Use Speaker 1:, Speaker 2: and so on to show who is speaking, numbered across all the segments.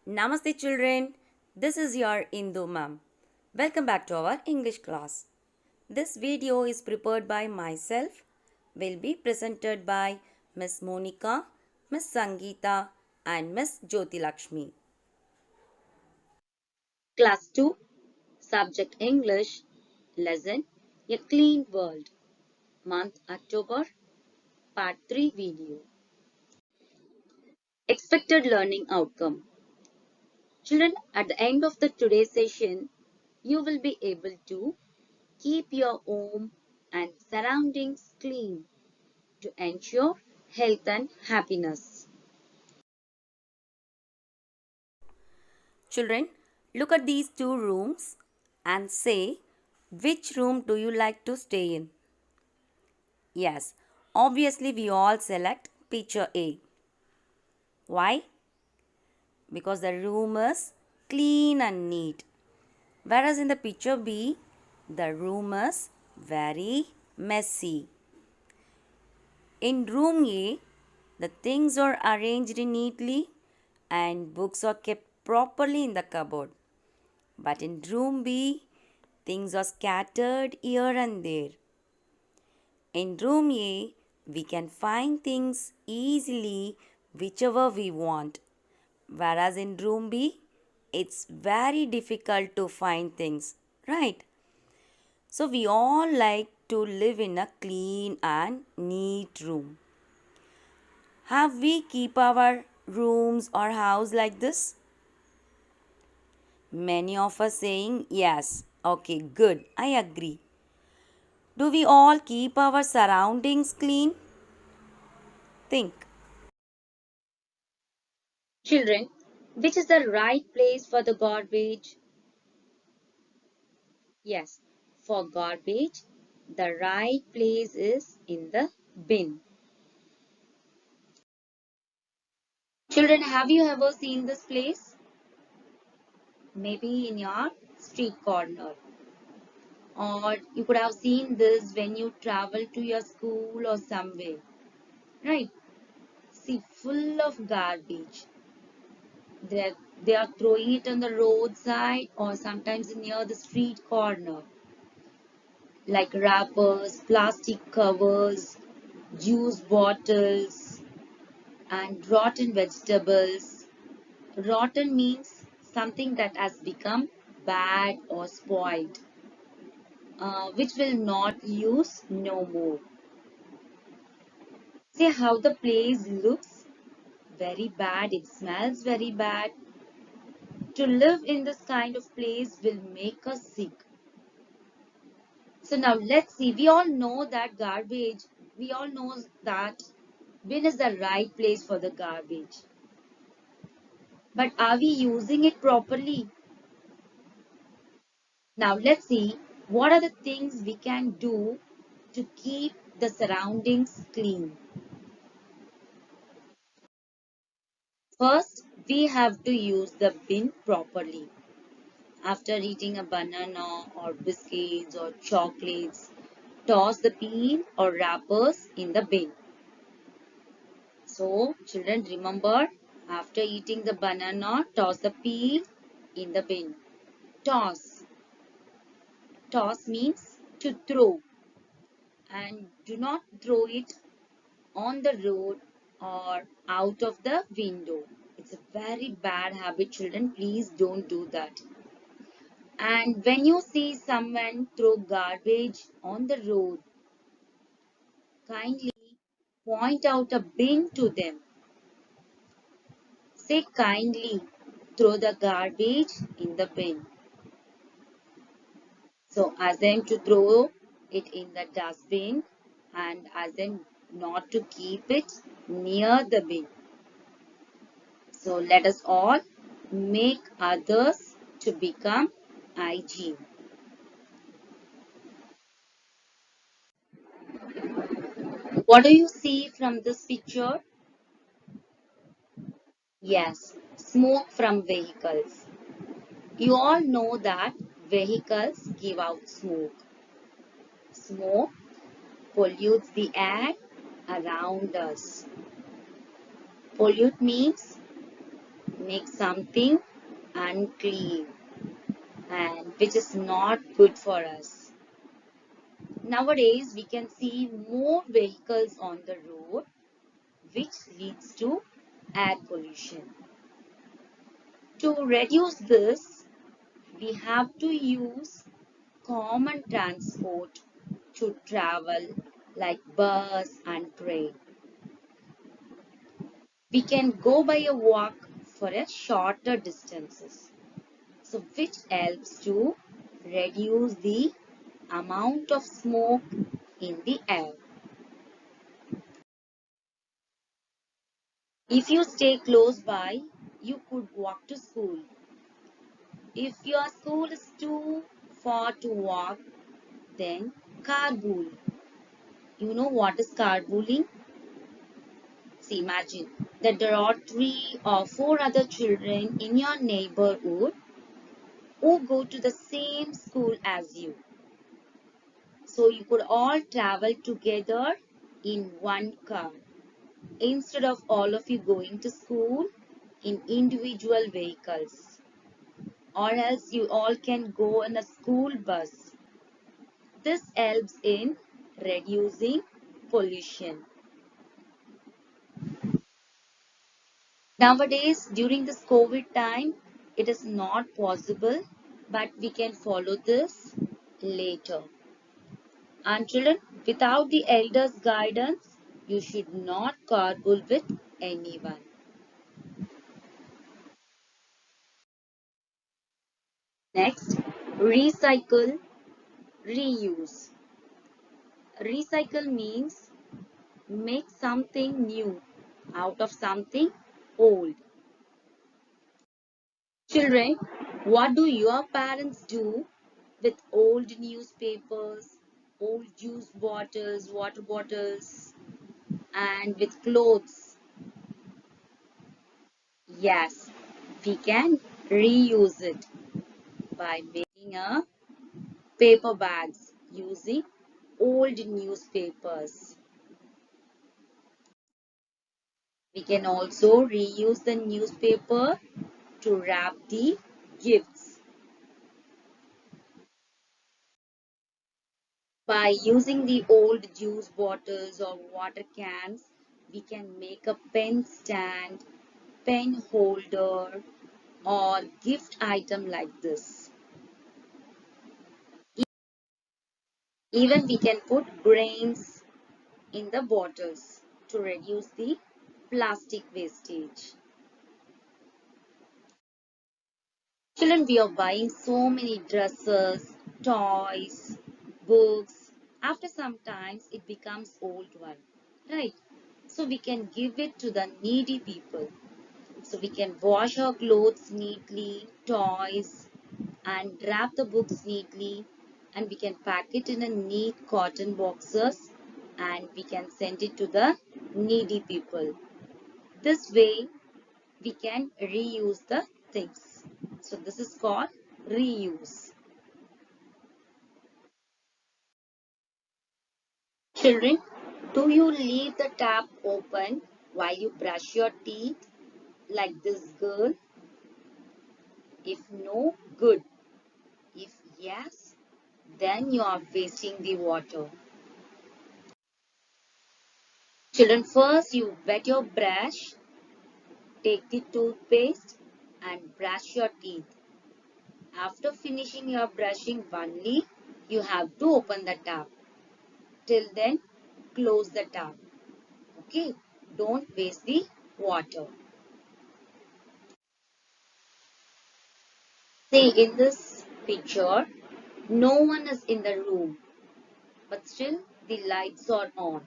Speaker 1: Namaste children, this is your Indu ma'am. Welcome back to our English class. This video is prepared by myself, will be presented by Miss Monica, Miss Sangeeta and Miss Jyoti Lakshmi. Class 2, Subject English, Lesson A Clean World, Month October, Part 3 video. Expected Learning Outcome. Children, at the end of the today's session, you will be able to keep your home and surroundings clean to ensure health and happiness. Children, look at these two rooms and say which room do you like to stay in? Yes, obviously we all select picture A. Why? Because the room is clean and neat. Whereas in the picture B, the room is very messy. In room A, the things are arranged neatly and books are kept properly in the cupboard. But in room B, things are scattered here and there. In room A, we can find things easily whichever we want. Whereas in room B, it's very difficult to find things, right? So we all like to live in a clean and neat room. Have we keep our rooms or house like this? Many of us saying yes. Okay, good. I agree. Do we all keep our surroundings clean? Think. Children, which is the right place for the garbage? Yes, for garbage, the right place is in the bin. Children, have you ever seen this place? Maybe in your street corner. Or you could have seen this when you travel to your school or somewhere. Right? See, full of garbage. They are throwing it on the roadside or sometimes near the street corner. Like wrappers, plastic covers, juice bottles, and rotten vegetables. Rotten means something that has become bad or spoiled, which will not use no more. See how the place looks very bad, it smells very bad. To live in this kind of place will make us sick. So now let's see, we all know that garbage, we all know that bin is the right place for the garbage. But are we using it properly? Now let's see what are the things we can do to keep the surroundings clean. First, we have to use the bin properly. After eating a banana or biscuits or chocolates, toss the peel or wrappers in the bin. So, children, remember, after eating the banana, toss the peel in the bin. Toss. Toss means to throw. And do not throw it on the road or out of the window. It's a very bad habit, children. Please don't do that. And when you see someone throw garbage on the road, kindly point out a bin to them. Say kindly, throw the garbage in the bin. So ask them to throw it in the dustbin and ask them not to keep it near the bin. So let us all make others to become hygiene. What do you see from this picture? Yes, smoke from vehicles. You all know that vehicles give out smoke. Smoke pollutes the air around us. Pollute means make something unclean and which is not good for us. Nowadays, we can see more vehicles on the road, which leads to air pollution. To reduce this, we have to use common transport to travel like bus and train. We can go by a walk for a shorter distances. So which helps to reduce the amount of smoke in the air. If you stay close by, you could walk to school. If your school is too far to walk, then carpool. You know what is carpooling? See, imagine that there are 3 or 4 other children in your neighborhood who go to the same school as you. So you could all travel together in one car instead of all of you going to school in individual vehicles. Or else you all can go in a school bus. This helps in reducing pollution. Nowadays, during this COVID time, it is not possible, but we can follow this later. And children, without the elders' guidance, you should not carpool with anyone. Next, recycle, reuse. Recycle means make something new out of something old. Children, what do your parents do with old newspapers, old juice bottles, water bottles, and with clothes? Yes, we can reuse it by making a paper bags using old newspapers. We can also reuse the newspaper to wrap the gifts. By using the old juice bottles or water cans, we can make a pen stand, pen holder, or gift item like this. Even we can put grains in the bottles to reduce the plastic wastage. Children, we are buying so many dresses, toys, books. After some times, it becomes old one, right? So we can give it to the needy people. So we can wash our clothes neatly, toys, and wrap the books neatly, and we can pack it in a neat cotton boxes, and we can send it to the needy people. This way, we can reuse the things. So this is called reuse. Children, do you leave the tap open while you brush your teeth like this girl? If no, good. If yes, then you are wasting the water. Children, first you wet your brush, take the toothpaste and brush your teeth. After finishing your brushing only, you have to open the tap. Till then, close the tap. Okay, don't waste the water. See, in this picture, no one is in the room, but still the lights are on.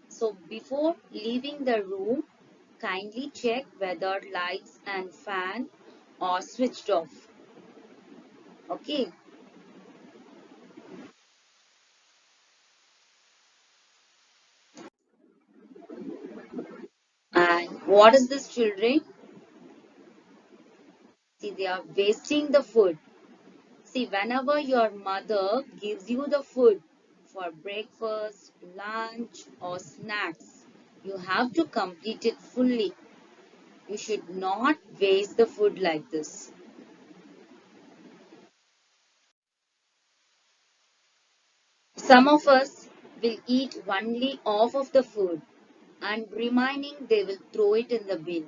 Speaker 1: So before leaving the room, kindly check whether lights and fan are switched off. Okay. And what is this, children? See, they are wasting the food. See, whenever your mother gives you the food for breakfast, lunch, or snacks, you have to complete it fully. You should not waste the food like this. Some of us will eat only half of the food and remaining they will throw it in the bin.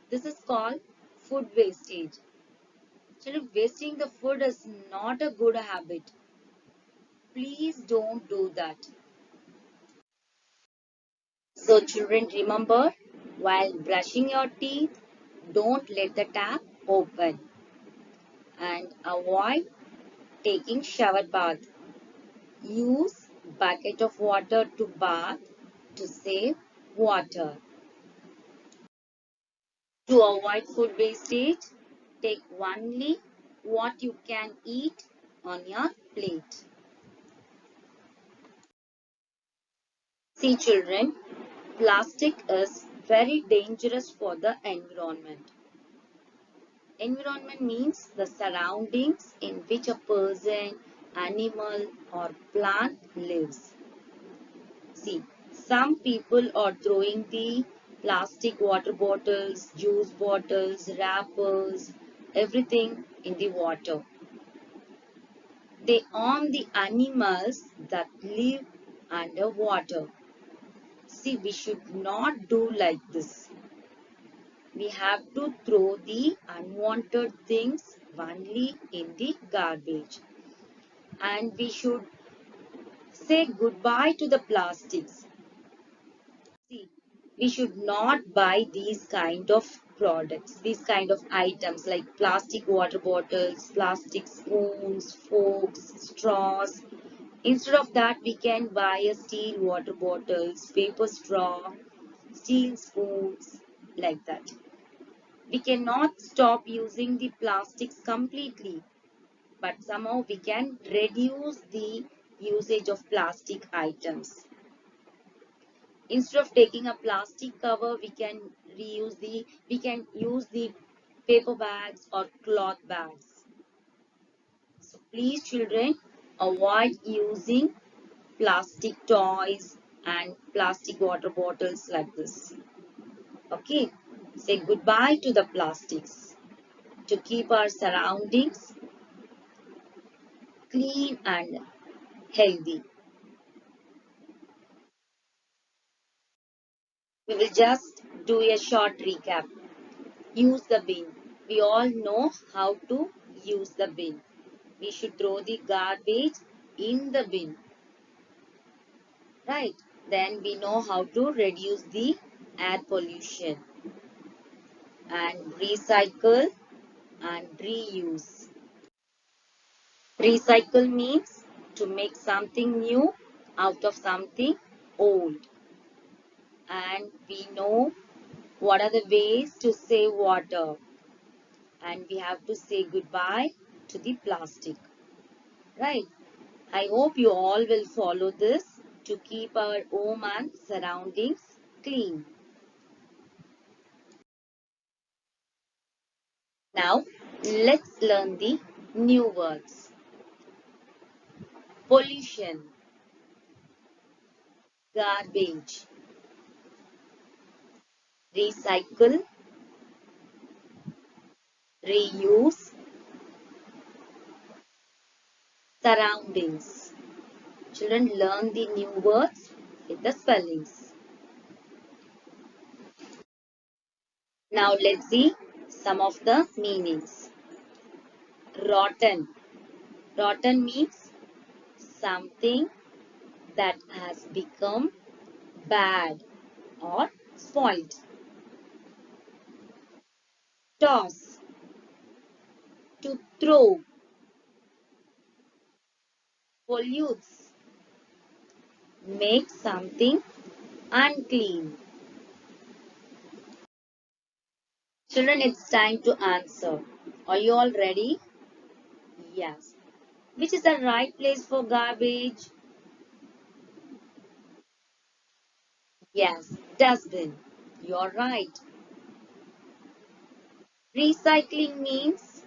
Speaker 1: This is called food wastage. Children, wasting the food is not a good habit. Please don't do that. So children, remember, while brushing your teeth, don't let the tap open and avoid taking shower bath. Use bucket of water to bath to save water. To avoid food wastage, take only what you can eat on your plate. See children, plastic is very dangerous for the environment. Environment means the surroundings in which a person, animal or plant lives. See, some people are throwing the plastic water bottles, juice bottles, wrappers, everything in the water. They harm the animals that live underwater. See, we should not do like this. We have to throw the unwanted things only in the garbage. And we should say goodbye to the plastics. See, we should not buy these kind of products, these kind of items like plastic water bottles, plastic spoons, forks, straws. Instead of that, we can buy a steel water bottles, paper straw, steel spoons, like that. We cannot stop using the plastics completely, but somehow we can reduce the usage of plastic items. Instead of taking a plastic cover, we can use the paper bags or cloth bags. So please children, avoid using plastic toys and plastic water bottles like this. Okay, say goodbye to the plastics to keep our surroundings clean and healthy. We will just do a short recap. Use the bin. We all know how to use the bin. We should throw the garbage in the bin. Right? Then we know how to reduce the air pollution and recycle and reuse. Recycle means to make something new out of something old. And we know what are the ways to save water. And we have to say goodbye to the plastic. Right? I hope you all will follow this to keep our home and surroundings clean. Now, let's learn the new words. Pollution, garbage, recycle, reuse, surroundings. Children, learn the new words with the spellings. Now, let's see some of the meanings. Rotten. Rotten means something that has become bad or spoiled. Toss, to throw. Pollutes, make something unclean. Children, it's time to answer. Are you all ready? Yes. Which is the right place for garbage? Yes, dustbin. You're right. Recycling means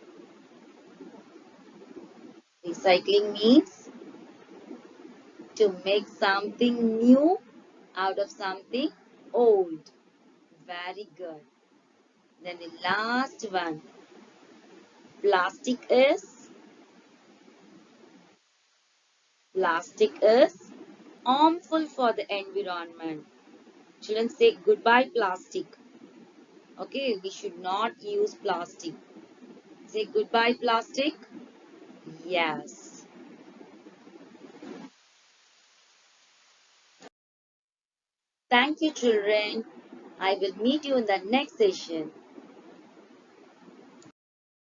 Speaker 1: to make something new out of something old. Very good. Then the last one. Plastic is harmful for the environment. Children, say goodbye plastic. Okay, we should not use plastic. Say goodbye plastic. Yes. Thank you, children. I will meet you in the next session.